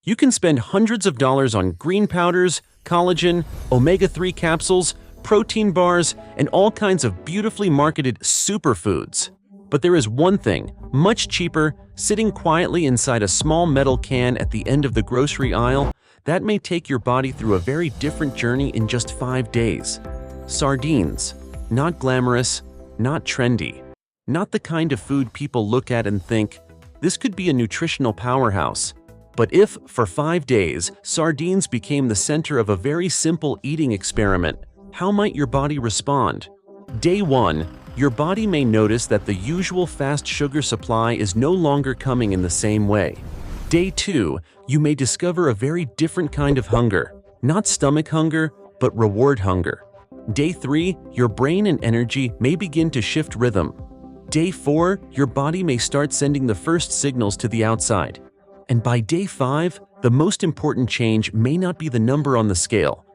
You can spend hundreds of dollars on green powders, collagen, omega-3 capsules, protein bars, and all kinds of beautifully marketed superfoods. But there is one thing, much cheaper, sitting quietly inside a small metal can at the end of the grocery aisle, that may take your body through a very different journey in just 5 days. Sardines. Not glamorous, not trendy. Not the kind of food people look at and think, this could be a nutritional powerhouse. But if, for 5 days, sardines became the center of a very simple eating experiment, how might your body respond? Day 1. Your body may notice that the usual fast sugar supply is no longer coming in the same way. Day 2. You may discover a very different kind of hunger. Not stomach hunger, but reward hunger. Day 3. Your brain and energy may begin to shift rhythm. Day 4. Your body may start sending the first signals to the outside. And by day 5, the most important change may not be the number on the scale,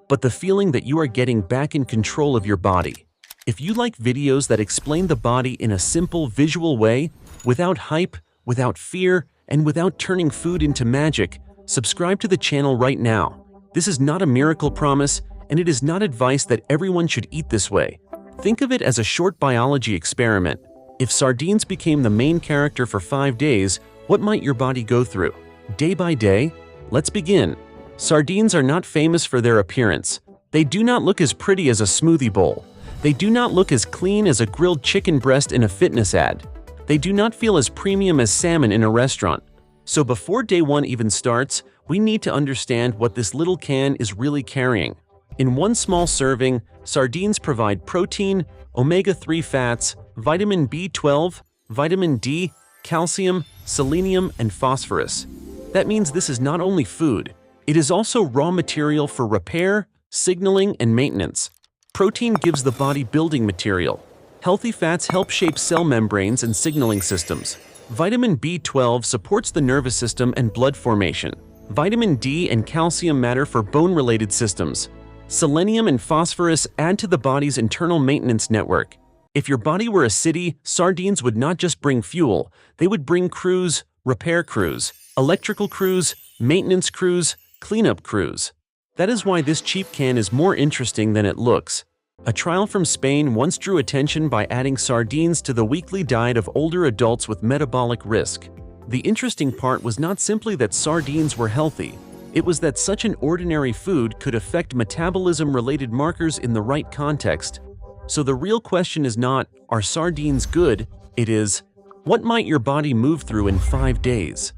but the feeling that you are getting back in control of your body. If you like videos that explain the body in a simple visual way, without hype, without fear, and without turning food into magic, subscribe to the channel right now. This is not a miracle promise, and it is not advice that everyone should eat this way. Think of it as a short biology experiment. If sardines became the main character for 5 days, what might your body go through? Day by day? Let's begin. Sardines are not famous for their appearance. They do not look as pretty as a smoothie bowl. They do not look as clean as a grilled chicken breast in a fitness ad. They do not feel as premium as salmon in a restaurant. So before day 1 even starts, we need to understand what this little can is really carrying. In one small serving, sardines provide protein, omega-3 fats, vitamin B12, vitamin D, calcium, selenium, and phosphorus. That means this is not only food, it is also raw material for repair, signaling, and maintenance. Protein gives the body building material. Healthy fats help shape cell membranes and signaling systems. Vitamin B12 supports the nervous system and blood formation. Vitamin D and calcium matter for bone-related systems. Selenium and phosphorus add to the body's internal maintenance network. If your body were a city, sardines would not just bring fuel, they would bring crews, repair crews, electrical crews, maintenance crews, cleanup crews. That is why this cheap can is more interesting than it looks. A trial from Spain once drew attention by adding sardines to the weekly diet of older adults with metabolic risk. The interesting part was not simply that sardines were healthy, it was that such an ordinary food could affect metabolism-related markers in the right context. So the real question is not, are sardines good? It is, what might your body move through in 5 days?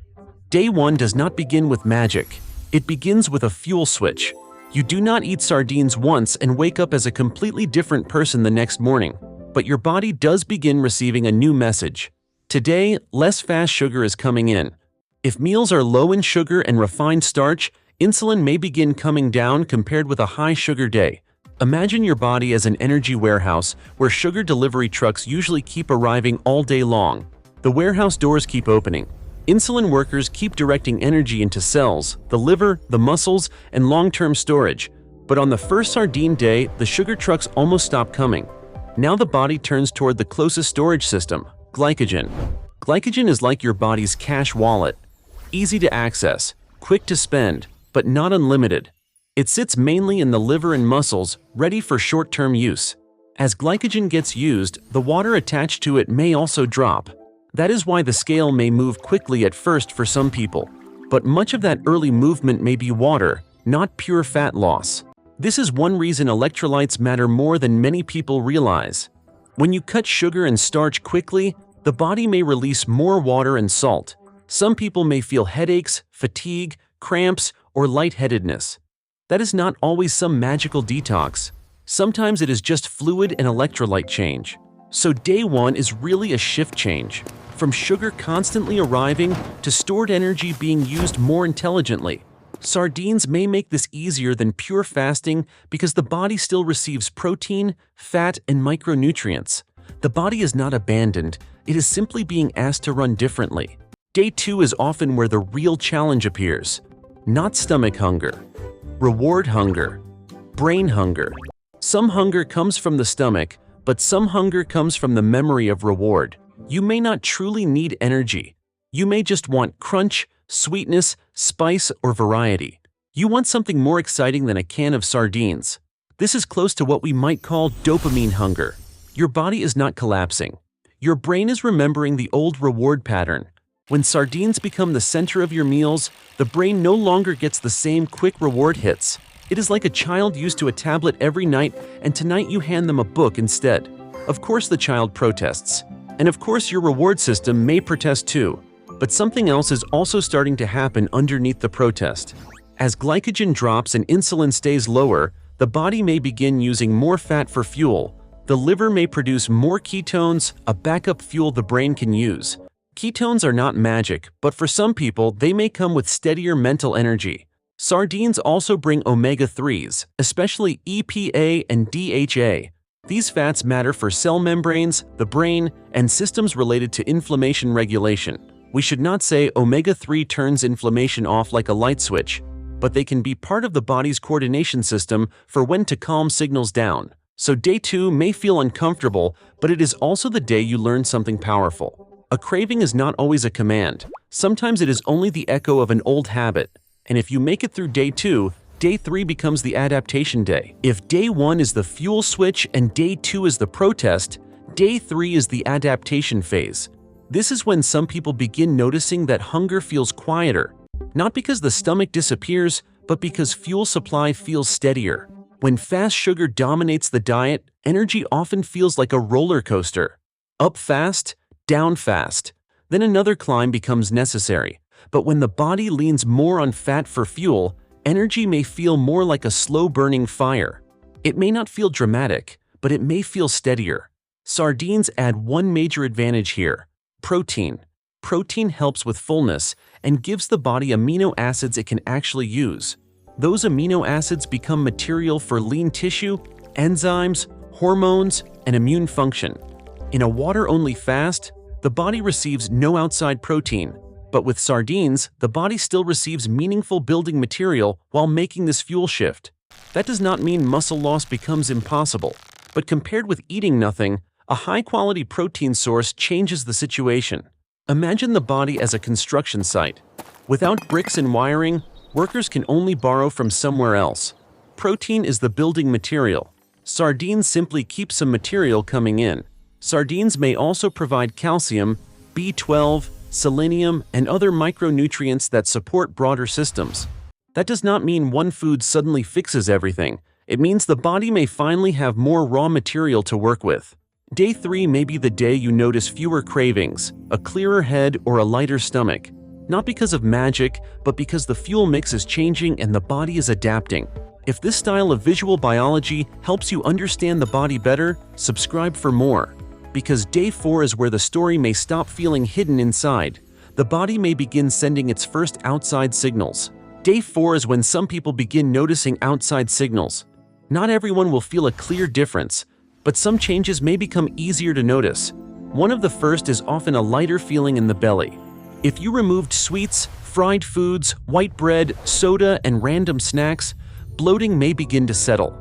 Day 1 does not begin with magic. It begins with a fuel switch. You do not eat sardines once and wake up as a completely different person the next morning, but your body does begin receiving a new message. Today, less fast sugar is coming in. If meals are low in sugar and refined starch, insulin may begin coming down compared with a high sugar day. Imagine your body as an energy warehouse where sugar delivery trucks usually keep arriving all day long. The warehouse doors keep opening. Insulin workers keep directing energy into cells, the liver, the muscles, and long-term storage. But on the first sardine day, the sugar trucks almost stop coming. Now the body turns toward the closest storage system, glycogen. Glycogen is like your body's cash wallet. Easy to access, quick to spend, but not unlimited. It sits mainly in the liver and muscles, ready for short-term use. As glycogen gets used, the water attached to it may also drop. That is why the scale may move quickly at first for some people. But much of that early movement may be water, not pure fat loss. This is one reason electrolytes matter more than many people realize. When you cut sugar and starch quickly, the body may release more water and salt. Some people may feel headaches, fatigue, cramps, or lightheadedness. That is not always some magical detox. Sometimes it is just fluid and electrolyte change. So day 1 is really a shift change. From sugar constantly arriving to stored energy being used more intelligently. Sardines may make this easier than pure fasting because the body still receives protein, fat, and micronutrients. The body is not abandoned, it is simply being asked to run differently. Day 2 is often where the real challenge appears. Not stomach hunger, reward hunger, brain hunger. Some hunger comes from the stomach, but some hunger comes from the memory of reward. You may not truly need energy. You may just want crunch, sweetness, spice, or variety. You want something more exciting than a can of sardines. This is close to what we might call dopamine hunger. Your body is not collapsing. Your brain is remembering the old reward pattern. When sardines become the center of your meals, the brain no longer gets the same quick reward hits. It is like a child used to a tablet every night, and tonight you hand them a book instead. Of course the child protests. And of course your reward system may protest too. But something else is also starting to happen underneath the protest. As glycogen drops and insulin stays lower, the body may begin using more fat for fuel. The liver may produce more ketones, a backup fuel the brain can use. Ketones are not magic, but for some people they may come with steadier mental energy. Sardines also bring omega-3s, especially EPA and DHA. These fats matter for cell membranes, the brain, and systems related to inflammation regulation. We should not say omega-3 turns inflammation off like a light switch, but they can be part of the body's coordination system for when to calm signals down. So day 2 may feel uncomfortable, but it is also the day you learn something powerful. A craving is not always a command. Sometimes it is only the echo of an old habit. And if you make it through day 2, day 3 becomes the adaptation day. If day 1 is the fuel switch and day 2 is the protest, day 3 is the adaptation phase. This is when some people begin noticing that hunger feels quieter, not because the stomach disappears, but because fuel supply feels steadier. When fast sugar dominates the diet, energy often feels like a roller coaster. Up fast, down fast. Then another climb becomes necessary. But when the body leans more on fat for fuel, energy may feel more like a slow-burning fire. It may not feel dramatic, but it may feel steadier. Sardines add one major advantage here: protein. Protein helps with fullness and gives the body amino acids it can actually use. Those amino acids become material for lean tissue, enzymes, hormones, and immune function. In a water-only fast, the body receives no outside protein. But with sardines, the body still receives meaningful building material while making this fuel shift. That does not mean muscle loss becomes impossible, but compared with eating nothing, a high-quality protein source changes the situation. Imagine the body as a construction site. Without bricks and wiring, workers can only borrow from somewhere else. Protein is the building material. Sardines simply keep some material coming in. Sardines may also provide calcium, B12, selenium, and other micronutrients that support broader systems. That does not mean one food suddenly fixes everything. It means the body may finally have more raw material to work with. Day 3 may be the day you notice fewer cravings, a clearer head, or a lighter stomach. Not because of magic, but because the fuel mix is changing and the body is adapting. If this style of visual biology helps you understand the body better, subscribe for more. Because day 4 is where the story may stop feeling hidden inside. The body may begin sending its first outside signals. Day 4 is when some people begin noticing outside signals. Not everyone will feel a clear difference, but some changes may become easier to notice. One of the first is often a lighter feeling in the belly. If you removed sweets, fried foods, white bread, soda, and random snacks, bloating may begin to settle.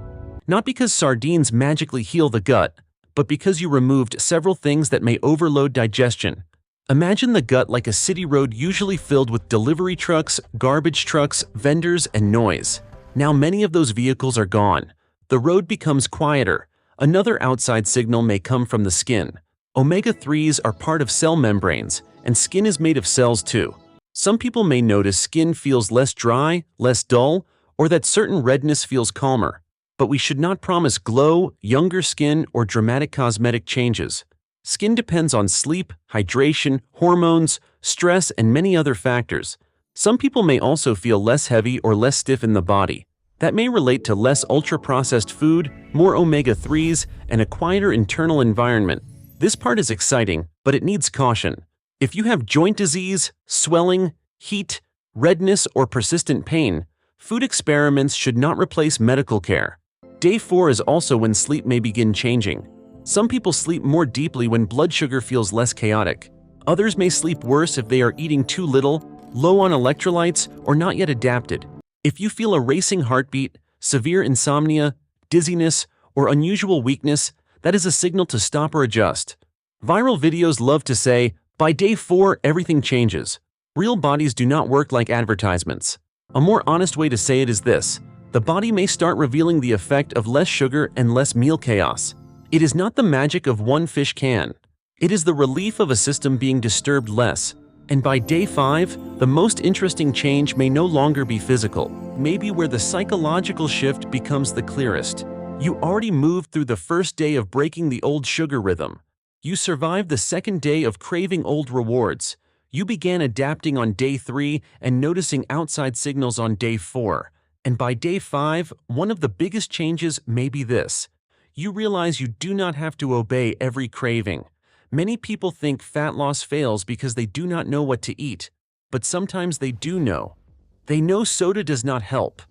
Not because sardines magically heal the gut, but because you removed several things that may overload digestion. Imagine the gut like a city road usually filled with delivery trucks, garbage trucks, vendors, and noise. Now many of those vehicles are gone. The road becomes quieter. Another outside signal may come from the skin. Omega-3s are part of cell membranes, and skin is made of cells too. Some people may notice skin feels less dry, less dull, or that certain redness feels calmer. But we should not promise glow, younger skin, or dramatic cosmetic changes. Skin depends on sleep, hydration, hormones, stress, and many other factors. Some people may also feel less heavy or less stiff in the body. That may relate to less ultra-processed food, more omega-3s, and a quieter internal environment. This part is exciting, but it needs caution. If you have joint disease, swelling, heat, redness, or persistent pain, food experiments should not replace medical care. Day 4 is also when sleep may begin changing. Some people sleep more deeply when blood sugar feels less chaotic. Others may sleep worse if they are eating too little, low on electrolytes, or not yet adapted. If you feel a racing heartbeat, severe insomnia, dizziness, or unusual weakness, that is a signal to stop or adjust. Viral videos love to say, by day 4, everything changes. Real bodies do not work like advertisements. A more honest way to say it is this: the body may start revealing the effect of less sugar and less meal chaos. It is not the magic of one fish can. It is the relief of a system being disturbed less. And by day 5, the most interesting change may no longer be physical, maybe where the psychological shift becomes the clearest. You already moved through the first day of breaking the old sugar rhythm. You survived the second day of craving old rewards. You began adapting on day 3 and noticing outside signals on day 4. And by day 5, one of the biggest changes may be this: you realize you do not have to obey every craving. Many people think fat loss fails because they do not know what to eat, but sometimes they do know. They know soda does not help.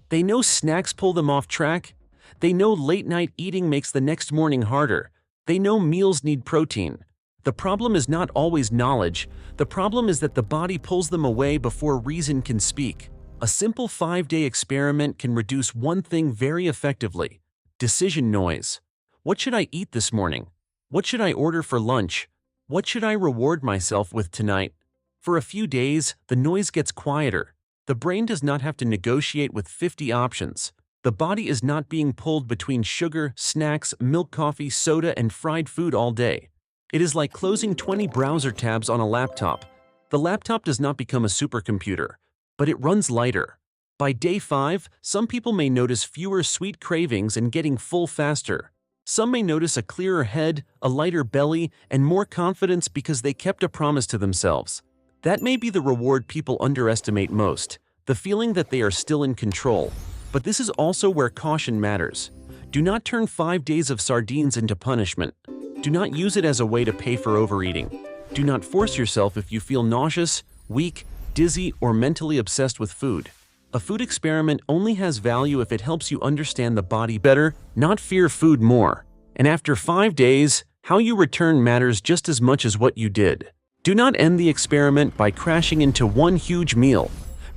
They know snacks pull them off track. They know late-night eating makes the next morning harder. They know meals need protein. The problem is not always knowledge. The problem is that the body pulls them away before reason can speak. A simple 5-day experiment can reduce one thing very effectively: decision noise. What should I eat this morning? What should I order for lunch? What should I reward myself with tonight? For a few days, the noise gets quieter. The brain does not have to negotiate with 50 options. The body is not being pulled between sugar, snacks, milk, coffee, soda, and fried food all day. It is like closing 20 browser tabs on a laptop. The laptop does not become a supercomputer, but it runs lighter. By day 5, some people may notice fewer sweet cravings and getting full faster. Some may notice a clearer head, a lighter belly, and more confidence because they kept a promise to themselves. That may be the reward people underestimate most, the feeling that they are still in control. But this is also where caution matters. Do not turn 5 days of sardines into punishment. Do not use it as a way to pay for overeating. Do not force yourself if you feel nauseous, weak, dizzy, or mentally obsessed with food. A food experiment only has value if it helps you understand the body better, not fear food more. And after 5 days, how you return matters just as much as what you did. Do not end the experiment by crashing into one huge meal.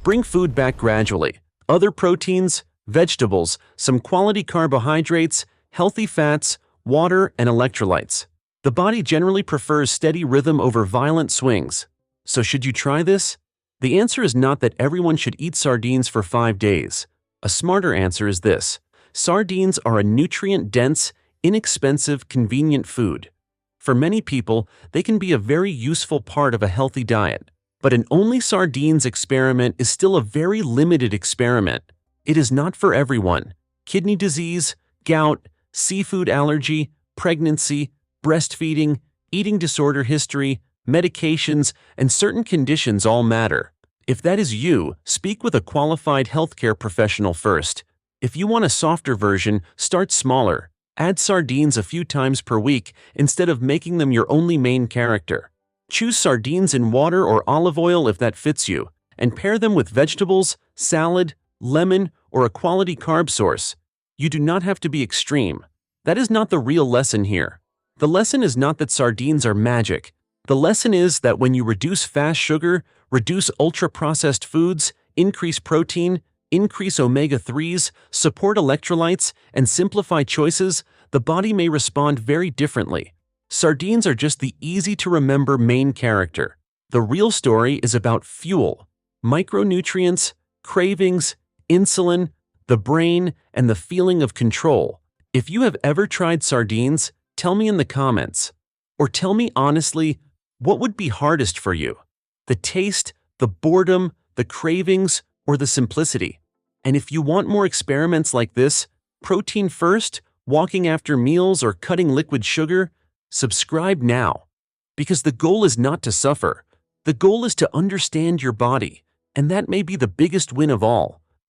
Bring food back gradually. Other proteins, vegetables, some quality carbohydrates, healthy fats, water, and electrolytes. The body generally prefers steady rhythm over violent swings. So should you try this? The answer is not that everyone should eat sardines for 5 days. A smarter answer is this: sardines are a nutrient-dense, inexpensive, convenient food. For many people, they can be a very useful part of a healthy diet. But an only sardines experiment is still a very limited experiment. It is not for everyone. Kidney disease, gout, seafood allergy, pregnancy, breastfeeding, eating disorder history, medications, and certain conditions all matter. If that is you, speak with a qualified healthcare professional first. If you want a softer version, start smaller. Add sardines a few times per week instead of making them your only main character. Choose sardines in water or olive oil if that fits you, and pair them with vegetables, salad, lemon, or a quality carb source. You do not have to be extreme. That is not the real lesson here. The lesson is not that sardines are magic. The lesson is that when you reduce fast sugar, reduce ultra-processed foods, increase protein, increase omega-3s, support electrolytes, and simplify choices, the body may respond very differently. Sardines are just the easy-to-remember main character. The real story is about fuel, micronutrients, cravings, insulin, the brain, and the feeling of control. If you have ever tried sardines, tell me in the comments. Or tell me honestly, what would be hardest for you? The taste, the boredom, the cravings, or the simplicity? And if you want more experiments like this, protein first, walking after meals, or cutting liquid sugar, subscribe now. Because the goal is not to suffer. The goal is to understand your body, and that may be the biggest win of all.